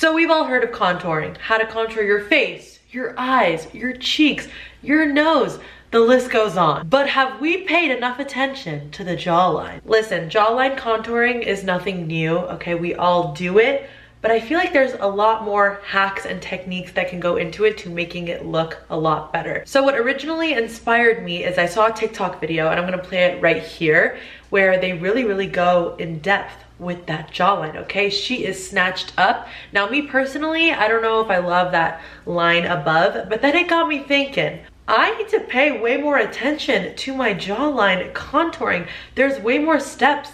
So we've all heard of contouring, how to contour your face, your eyes, your cheeks, your nose, the list goes on. But have we paid enough attention to the jawline? Listen, jawline contouring is nothing new, okay? We all do it, but I feel like there's a lot more hacks and techniques that can go into it to making it look a lot better. So what originally inspired me is I saw a TikTok video, and I'm gonna play it right here, where they really go in depth with that jawline, okay? She is snatched up. Now me personally, I don't know if I love that line above, but then it got me thinking, I need to pay way more attention to my jawline contouring. There's way more steps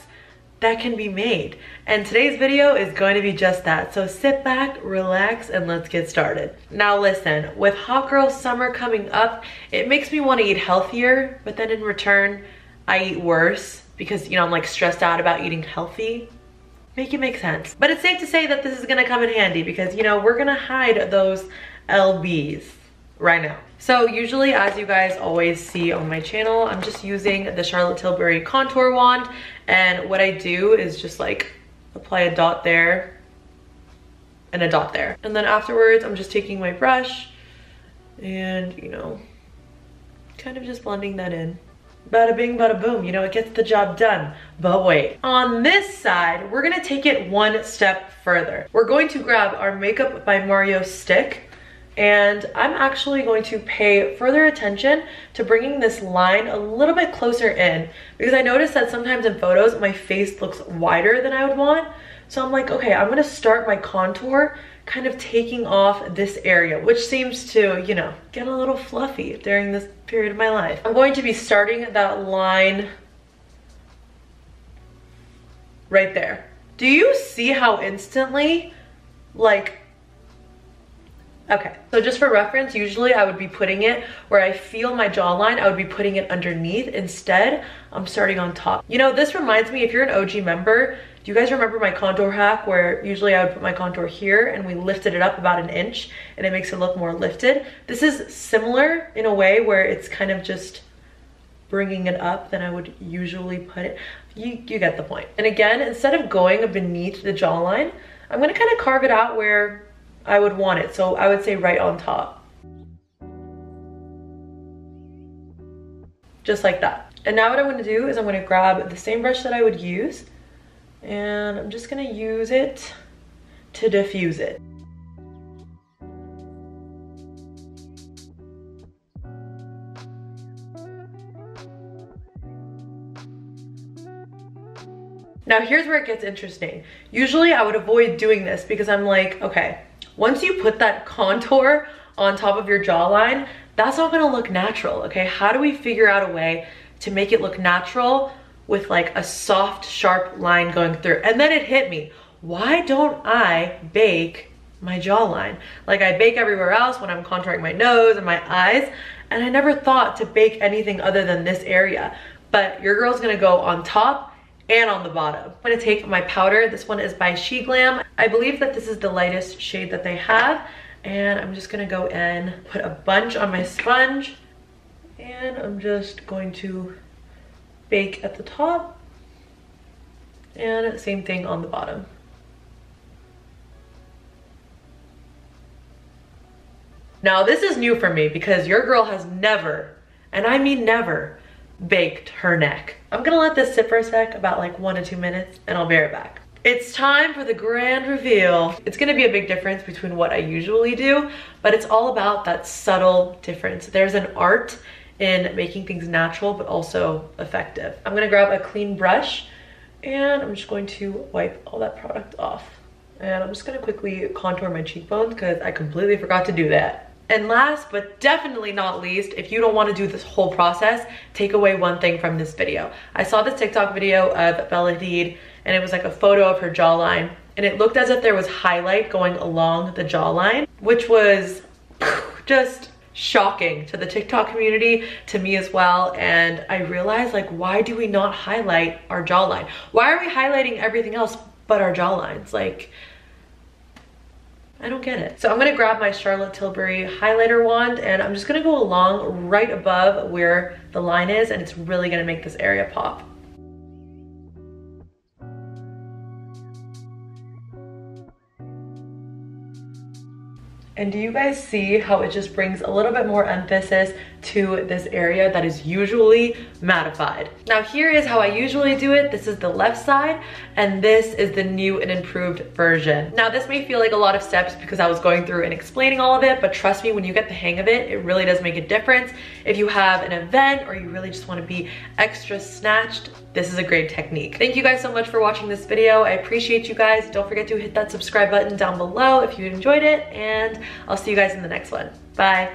that can be made. And today's video is going to be just that. So sit back, relax, and let's get started. Now listen, with hot girl summer coming up, it makes me want to eat healthier, but then in return, I eat worse because, you know, I'm like stressed out about eating healthy. Make it make sense. But it's safe to say that this is gonna come in handy because, you know, we're gonna hide those LBs right now. So usually, as you guys always see on my channel, I'm just using the Charlotte Tilbury contour wand, and what I do is just like apply a dot there and a dot there. And then afterwards, I'm just taking my brush and, you know, kind of just blending that in. Bada bing, bada boom, you know, it gets the job done. But wait, on this side, we're gonna take it one step further. We're going to grab our Makeup by Mario stick, and I'm actually going to pay further attention to bringing this line a little bit closer in, because I noticed that sometimes in photos, my face looks wider than I would want. So I'm like, okay, I'm gonna start my contour kind of taking off this area, which seems to, you know, get a little fluffy during this period of my life. I'm going to be starting that line right there. Do you see how instantly, like, okay, so just for reference, usually I would be putting it where I feel my jawline, I would be putting it underneath. Instead, I'm starting on top. You know, this reminds me, if you're an OG member, do you guys remember my contour hack where usually I would put my contour here and we lifted it up about an inch and it makes it look more lifted? This is similar in a way where it's kind of just bringing it up than I would usually put it. You get the point. And again, instead of going beneath the jawline, I'm gonna kind of carve it out where I would want it. So I would say right on top. Just like that. And now what I'm gonna do is I'm gonna grab the same brush that I would use, and I'm just gonna use it to diffuse it. Now here's where it gets interesting. Usually I would avoid doing this because I'm like, okay, once you put that contour on top of your jawline, that's not gonna look natural, okay? How do we figure out a way to make it look natural with like a soft, sharp line going through? And then it hit me, why don't I bake my jawline like I bake everywhere else when I'm contouring my nose and my eyes? And I never thought to bake anything other than this area. But your girl's gonna go on top and on the bottom. I'm gonna take my powder. This one is by SheGlam. I believe that this is the lightest shade that they have. And I'm just gonna go and put a bunch on my sponge. And I'm just going to bake at the top. And same thing on the bottom. Now this is new for me because your girl has never, and I mean never, baked her neck. I'm gonna let this sit for a sec, about like 1 to 2 minutes, and I'll be right back. It's time for the grand reveal. It's gonna be a big difference between what I usually do, but it's all about that subtle difference. There's an art in making things natural, but also effective. I'm gonna grab a clean brush, and I'm just going to wipe all that product off. And I'm just gonna quickly contour my cheekbones because I completely forgot to do that. And last but definitely not least, if you don't want to do this whole process, take away one thing from this video. I saw this TikTok video of Bella Hadid, and it was like a photo of her jawline, and it looked as if there was highlight going along the jawline, which was just shocking to the TikTok community, to me as well. And I realized, like, why do we not highlight our jawline? Why are we highlighting everything else but our jawlines? Like, I don't get it. So I'm gonna grab my Charlotte Tilbury highlighter wand, and I'm just gonna go along right above where the line is, and it's really gonna make this area pop. And do you guys see how it just brings a little bit more emphasis to this area that is usually mattified? Now here is how I usually do it. This is the left side, and this is the new and improved version. Now this may feel like a lot of steps because I was going through and explaining all of it, but trust me, when you get the hang of it, it really does make a difference. If you have an event or you really just want to be extra snatched, this is a great technique. Thank you guys so much for watching this video. I appreciate you guys. Don't forget to hit that subscribe button down below if you enjoyed it, and I'll see you guys in the next one. Bye.